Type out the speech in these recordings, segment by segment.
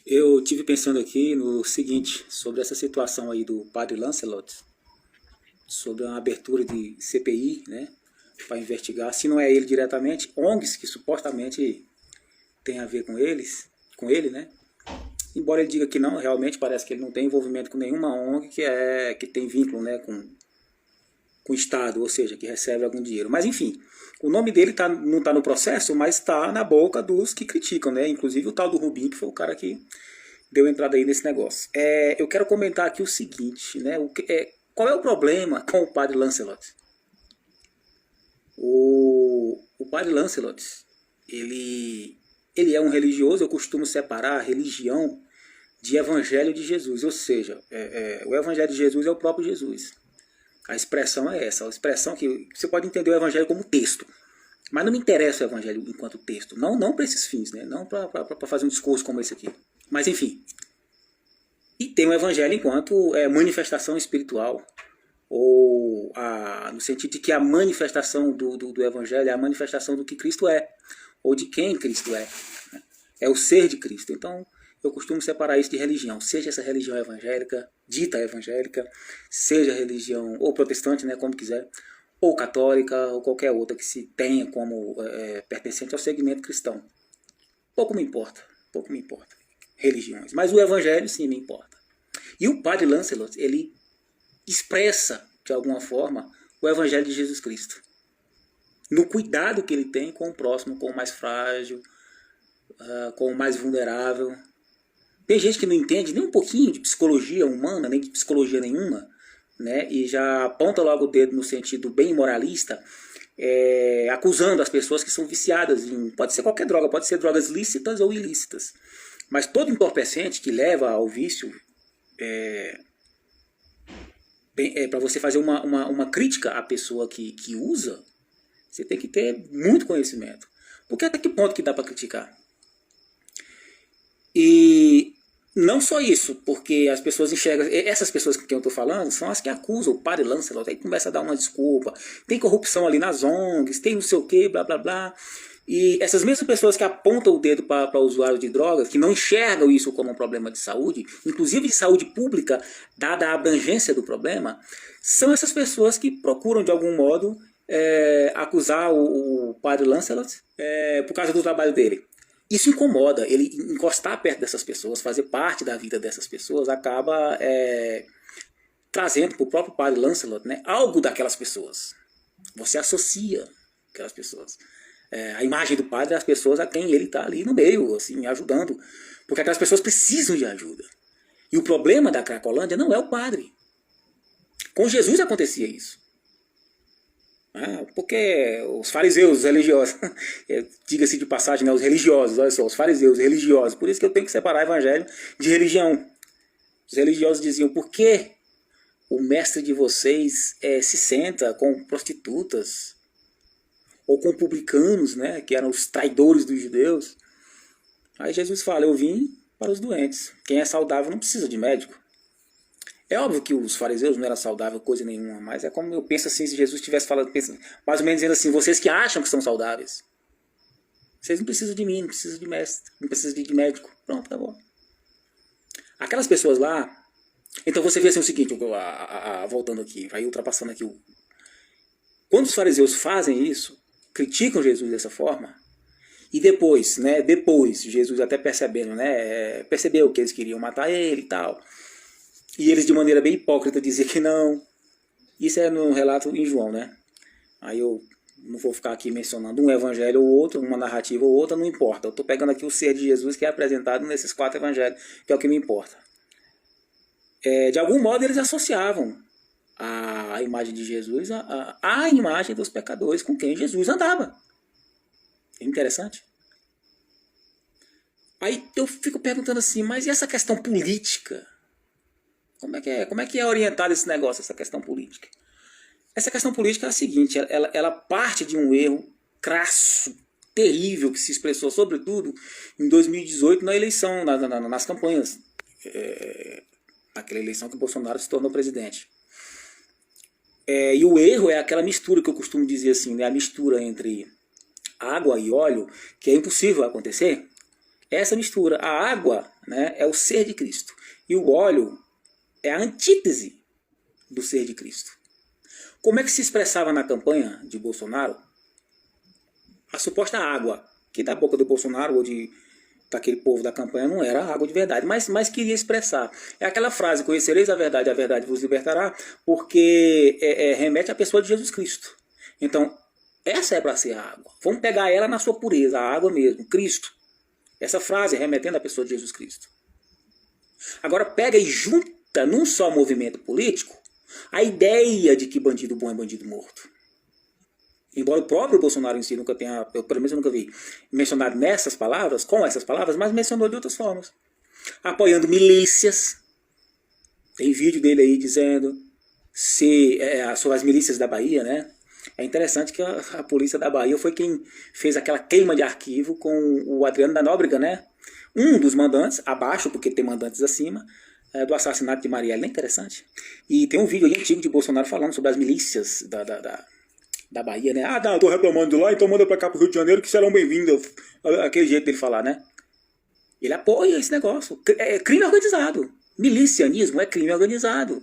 Eu tive pensando aqui no seguinte, sobre essa situação aí do padre Lancelot, sobre uma abertura de CPI, né, para investigar, se não é ele diretamente, ONGs que supostamente tem a ver com ele, né, embora ele diga que não, realmente parece que ele não tem envolvimento com nenhuma ONG que tem vínculo, né, com o Estado, ou seja, que recebe algum dinheiro. Mas enfim, o nome dele não está no processo, mas está na boca dos que criticam, né? Inclusive o tal do Rubinho, que foi o cara que deu entrada aí nesse negócio. Eu quero comentar aqui o seguinte, né? Qual é o problema com o padre Lancelot? O padre Lancelot, ele é um religioso. Eu costumo separar a religião de evangelho de Jesus, ou seja, o evangelho de Jesus é o próprio Jesus. A expressão é essa, a expressão que você pode entender o evangelho como texto, mas não me interessa o evangelho enquanto texto, não para esses fins, né? Não para fazer um discurso como esse aqui. Mas enfim, e tem o evangelho enquanto manifestação espiritual, ou no sentido de que a manifestação do evangelho é a manifestação do que Cristo é, ou de quem Cristo é, né? É o ser de Cristo. Então eu costumo separar isso de religião, seja essa religião evangélica, dita evangélica, seja religião ou protestante, né, como quiser, ou católica, ou qualquer outra que se tenha como pertencente ao segmento cristão. Pouco me importa religiões, mas o evangelho sim me importa. E o padre Lancelot, ele expressa, de alguma forma, o evangelho de Jesus Cristo, no cuidado que ele tem com o próximo, com o mais frágil, com o mais vulnerável. Tem gente que não entende nem um pouquinho de psicologia humana, nem de psicologia nenhuma, né? E já aponta logo o dedo no sentido bem moralista, acusando as pessoas que são viciadas em, pode ser qualquer droga, pode ser drogas lícitas ou ilícitas, mas todo entorpecente que leva ao vício, para você fazer uma crítica à pessoa que usa, você tem que ter muito conhecimento. Porque até que ponto que dá para criticar? E não só isso, porque as pessoas enxergam, essas pessoas com quem eu estou falando são as que acusam o padre Lancelot, aí começa a dar uma desculpa, tem corrupção ali nas ONGs, tem não sei o que, blá blá blá. E essas mesmas pessoas que apontam o dedo para usuários de drogas, que não enxergam isso como um problema de saúde, inclusive de saúde pública, dada a abrangência do problema, são essas pessoas que procuram de algum modo acusar o padre Lancelot por causa do trabalho dele. Isso incomoda, ele encostar perto dessas pessoas, fazer parte da vida dessas pessoas, acaba trazendo para o próprio padre Lancelot, né, algo daquelas pessoas. Você associa aquelas pessoas. A imagem do padre é as pessoas a quem ele está ali no meio, assim, ajudando. Porque aquelas pessoas precisam de ajuda. E o problema da Cracolândia não é o padre. Com Jesus acontecia isso. Porque os fariseus, os religiosos, diga-se de passagem, né, os religiosos, olha só, os fariseus, os religiosos, por isso que eu tenho que separar evangelho de religião. Os religiosos diziam, por que o mestre de vocês se senta com prostitutas, ou com publicanos, né, que eram os traidores dos judeus? Aí Jesus fala, eu vim para os doentes, quem é saudável não precisa de médico. É óbvio que os fariseus não eram saudáveis coisa nenhuma, mas é como eu penso assim, se Jesus estivesse falando, mais ou menos dizendo assim, vocês que acham que são saudáveis, vocês não precisam de mim, não precisam de mestre, não precisam de médico. Pronto, tá bom. Aquelas pessoas lá, então você vê assim o seguinte, voltando aqui, vai ultrapassando aqui, quando os fariseus fazem isso, criticam Jesus dessa forma, e depois Jesus até percebendo, né, percebeu que eles queriam matar ele e tal, e eles de maneira bem hipócrita diziam que não. Isso é no relato em João, né? Aí eu não vou ficar aqui mencionando um evangelho ou outro, uma narrativa ou outra, não importa. Eu estou pegando aqui o ser de Jesus que é apresentado nesses 4 evangelhos, que é o que me importa. De algum modo eles associavam a imagem de Jesus à imagem dos pecadores com quem Jesus andava. É interessante. Aí eu fico perguntando assim, mas e essa questão política? Como é que é orientado esse negócio, essa questão política? Essa questão política é a seguinte, ela parte de um erro crasso, terrível, que se expressou sobretudo em 2018 na eleição, nas campanhas, naquela eleição que o Bolsonaro se tornou presidente. E o erro é aquela mistura que eu costumo dizer assim, né, a mistura entre água e óleo, que é impossível acontecer, Essa mistura. A água, né, é o ser de Cristo. E o óleo é a antítese do ser de Cristo. Como é que se expressava na campanha de Bolsonaro a suposta água, que da boca do Bolsonaro ou daquele povo da campanha não era água de verdade, mas queria expressar. É aquela frase, conhecereis a verdade vos libertará, porque remete à pessoa de Jesus Cristo. Então, essa é para ser a água. Vamos pegar ela na sua pureza, a água mesmo, Cristo. Essa frase remetendo à pessoa de Jesus Cristo. Agora pega e junta num só movimento político a ideia de que bandido bom é bandido morto. Embora o próprio Bolsonaro em si nunca tenha, pelo menos eu nunca vi, mencionado nessas palavras, com essas palavras, mas mencionou de outras formas. Apoiando milícias. Tem vídeo dele aí dizendo sobre as milícias da Bahia, né? É interessante que a polícia da Bahia foi quem fez aquela queima de arquivo com o Adriano da Nóbrega, né? Um dos mandantes, abaixo, porque tem mandantes acima, do assassinato de Marielle. É interessante. E tem um vídeo aí antigo de Bolsonaro falando sobre as milícias da Bahia, né? Ah, não, tô reclamando de lá, então manda pra cá pro Rio de Janeiro que serão bem-vindos. Aquele jeito dele falar, né? Ele apoia esse negócio. É crime organizado. Milicianismo é crime organizado.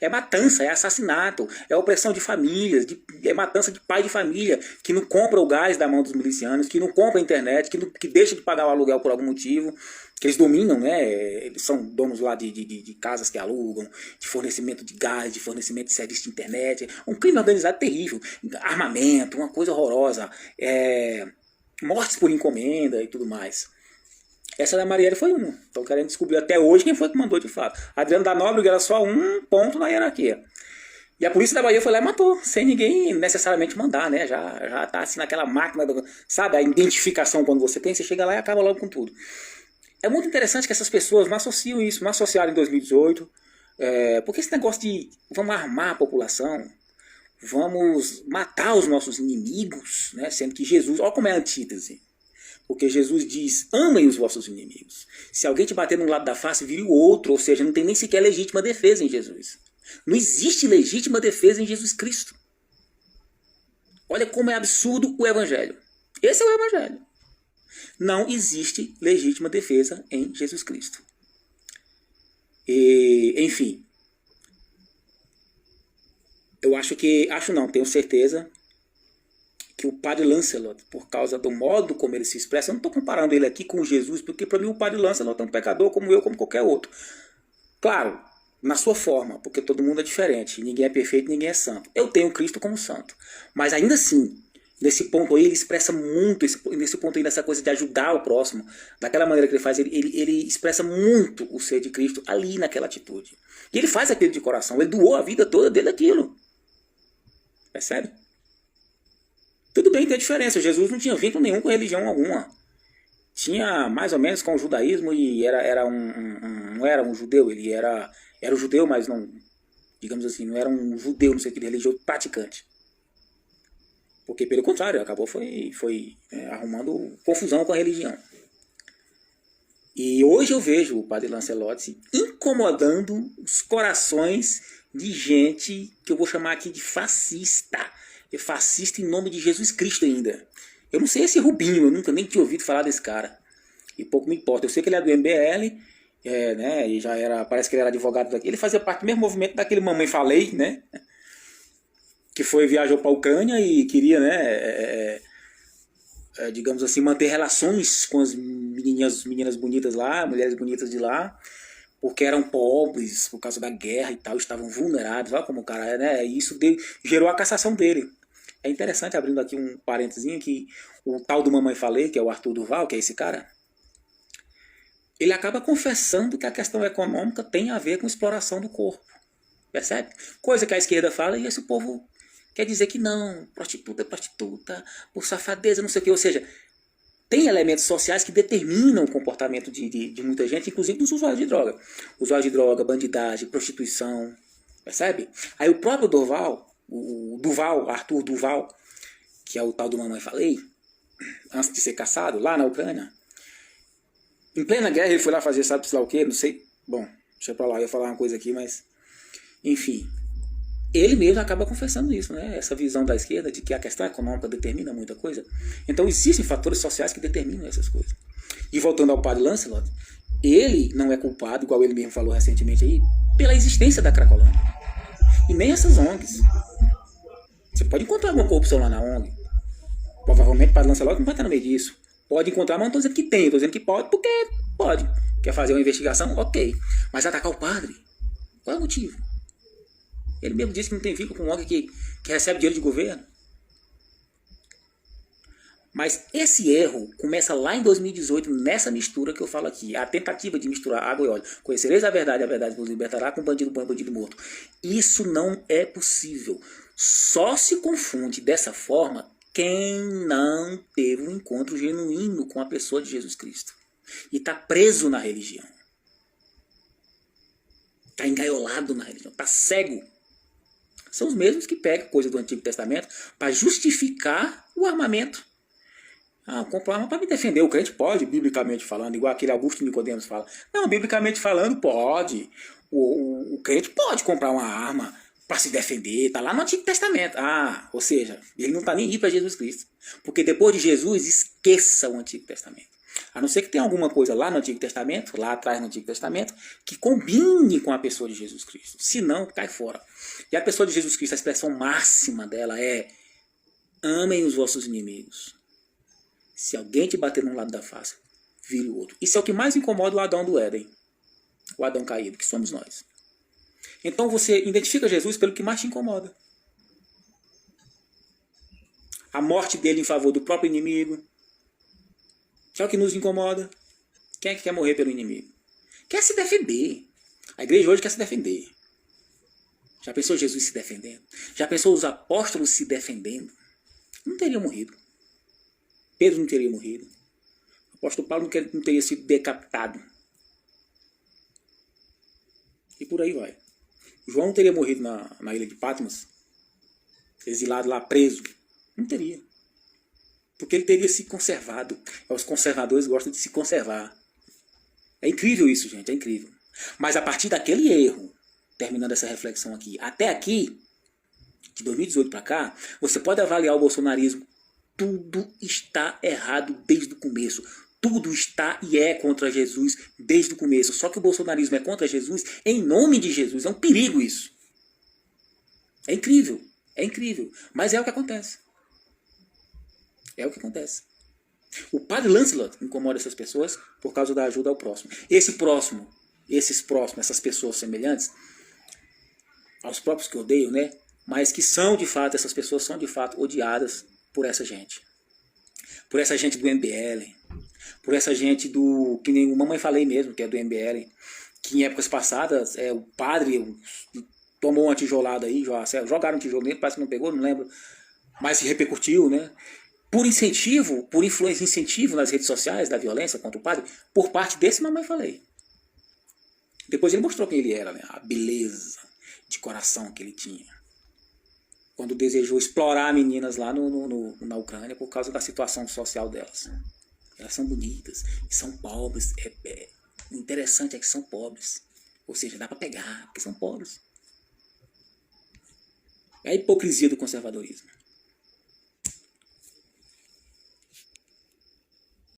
É matança, é assassinato, é opressão de famílias, é matança de pai de família que não compra o gás da mão dos milicianos, que não compra a internet, que deixa de pagar o aluguel por algum motivo, que eles dominam, né? Eles são donos lá de casas que alugam, de fornecimento de gás, de fornecimento de serviço de internet. Um crime organizado terrível, armamento, uma coisa horrorosa, mortes por encomenda e tudo mais. Essa da Marielle foi uma. Estão querendo descobrir até hoje quem foi que mandou de fato. Adriano da Nóbrega era só um ponto na hierarquia. E a polícia da Bahia foi lá e matou, sem ninguém necessariamente mandar, né? Já tá assim naquela máquina, sabe? A identificação quando você tem, você chega lá e acaba logo com tudo. É muito interessante que essas pessoas não associam isso, não associaram em 2018. Porque esse negócio de vamos armar a população, vamos matar os nossos inimigos, né? Sendo que Jesus, olha como é a antítese. Porque Jesus diz, amem os vossos inimigos. Se alguém te bater num lado da face, vire o outro. Ou seja, não tem nem sequer legítima defesa em Jesus. Não existe legítima defesa em Jesus Cristo. Olha como é absurdo o Evangelho. Esse é o Evangelho. Não existe legítima defesa em Jesus Cristo. Enfim. Tenho certeza que o padre Lancelot, por causa do modo como ele se expressa, eu não estou comparando ele aqui com Jesus, porque para mim o padre Lancelot é um pecador como eu, como qualquer outro. Claro, na sua forma, porque todo mundo é diferente, ninguém é perfeito, ninguém é santo. Eu tenho Cristo como santo, mas ainda assim, nesse ponto aí, ele expressa muito, nesse ponto aí, nessa coisa de ajudar o próximo, daquela maneira que ele faz, ele expressa muito o ser de Cristo ali naquela atitude. E ele faz aquilo de coração, ele doou a vida toda dele aquilo. Percebe? Tudo bem, tem diferença. Jesus não tinha vínculo nenhum com religião alguma. Tinha mais ou menos com o judaísmo e não era um judeu. Ele era um judeu, mas não, digamos assim, não era um judeu no sentido religioso praticante. Porque, pelo contrário, acabou foi arrumando confusão com a religião. E hoje eu vejo o padre Lancelot incomodando os corações de gente que eu vou chamar aqui de fascista. Fascista em nome de Jesus Cristo ainda. Eu não sei esse Rubinho, eu nunca nem tinha ouvido falar desse cara. E pouco me importa. Eu sei que ele é do MBL, né, e parece que ele era advogado daqui. Ele fazia parte do mesmo movimento daquele Mamãe Falei, né? Que viajou para a Ucrânia e queria, né, digamos assim, manter relações com as meninas bonitas lá, mulheres bonitas de lá, porque eram pobres por causa da guerra e tal, estavam vulneráveis. Olha como o cara é, né? E isso gerou a cassação dele. É interessante, abrindo aqui um parênteses, que o tal do Mamãe Falei, que é o Arthur Duval, que é esse cara, ele acaba confessando que a questão econômica tem a ver com exploração do corpo. Percebe? Coisa que a esquerda fala e esse povo quer dizer que não, prostituta é prostituta, por safadeza, não sei o que. Ou seja, tem elementos sociais que determinam o comportamento de muita gente, inclusive dos usuários de droga. Usuários de droga, bandidagem, prostituição, percebe? Aí o próprio Arthur Duval, que é o tal do Mamãe Falei, antes de ser caçado, lá na Ucrânia, em plena guerra ele foi lá fazer sabe-se lá o quê, não sei. Bom, deixa pra lá, eu ia falar uma coisa aqui, mas... Enfim, ele mesmo acaba confessando isso, né? Essa visão da esquerda de que a questão econômica determina muita coisa. Então existem fatores sociais que determinam essas coisas. E voltando ao padre Lancelot, ele não é culpado, igual ele mesmo falou recentemente aí, pela existência da Cracolândia. E nem essas ONGs. Você pode encontrar alguma corrupção lá na ONG. Provavelmente o padre Lancelot não vai estar no meio disso. Pode encontrar, mas não estou dizendo que tem, estou dizendo que pode, porque pode. Quer fazer uma investigação? Ok. Mas atacar o padre? Qual é o motivo? Ele mesmo disse que não tem vínculo com ONG que recebe dinheiro de governo. Mas esse erro começa lá em 2018, nessa mistura que eu falo aqui. A tentativa de misturar água e óleo. Conhecereis a verdade vos libertará, com bandido bom e bandido morto. Isso não é possível. Só se confunde dessa forma quem não teve um encontro genuíno com a pessoa de Jesus Cristo. E está preso na religião. Está engaiolado na religião. Está cego. São os mesmos que pegam coisa do Antigo Testamento para justificar o armamento. Comprar arma para me defender. O crente pode, biblicamente falando, igual aquele Augusto Nicodemos fala. Não, biblicamente falando, pode. O crente pode comprar uma arma para se defender. Está lá no Antigo Testamento. Ou seja, ele não está nem aí para Jesus Cristo. Porque depois de Jesus, esqueça o Antigo Testamento. A não ser que tenha alguma coisa lá no Antigo Testamento, lá atrás no Antigo Testamento, que combine com a pessoa de Jesus Cristo. Se não, cai fora. E a pessoa de Jesus Cristo, a expressão máxima dela é: amem os vossos inimigos. Se alguém te bater num lado da face, vire o outro. Isso é o que mais incomoda o Adão do Éden. O Adão caído, que somos nós. Então você identifica Jesus pelo que mais te incomoda. A morte dele em favor do próprio inimigo. Que é o que nos incomoda. Quem é que quer morrer pelo inimigo? Quer se defender. A igreja hoje quer se defender. Já pensou Jesus se defendendo? Já pensou os apóstolos se defendendo? Não teriam morrido. Pedro não teria morrido. O apóstolo Paulo não teria sido decapitado. E por aí vai. João não teria morrido na ilha de Patmos, exilado lá, preso. Não teria. Porque ele teria se conservado. Os conservadores gostam de se conservar. É incrível isso, gente, é incrível. Mas a partir daquele erro, terminando essa reflexão aqui, até aqui, de 2018 para cá, você pode avaliar o bolsonarismo. Tudo está errado desde o começo. Tudo está e é contra Jesus desde o começo. Só que o bolsonarismo é contra Jesus em nome de Jesus. É um perigo isso. É incrível. É incrível. Mas é o que acontece. É o que acontece. O padre Lancelot incomoda essas pessoas por causa da ajuda ao próximo. Esses próximos, essas pessoas semelhantes aos próprios que odeiam, né? Mas que são de fato, essas pessoas são de fato odiadas por essa gente. Por essa gente do MBL. Por essa gente do... que nem mamãe falei mesmo, que é do MBL. Que em épocas passadas, o padre tomou uma tijolada aí, jogaram um tijolo nele, parece que não pegou, não lembro. Mas se repercutiu, né? Por incentivo, por influência, incentivo nas redes sociais da violência contra o padre, por parte desse mamãe falei. Depois ele mostrou quem ele era, né? A beleza de coração que ele tinha. Quando desejou explorar meninas lá na Ucrânia por causa da situação social delas. Elas são bonitas, são pobres. O interessante é que são pobres. Ou seja, dá para pegar, porque são pobres. É a hipocrisia do conservadorismo.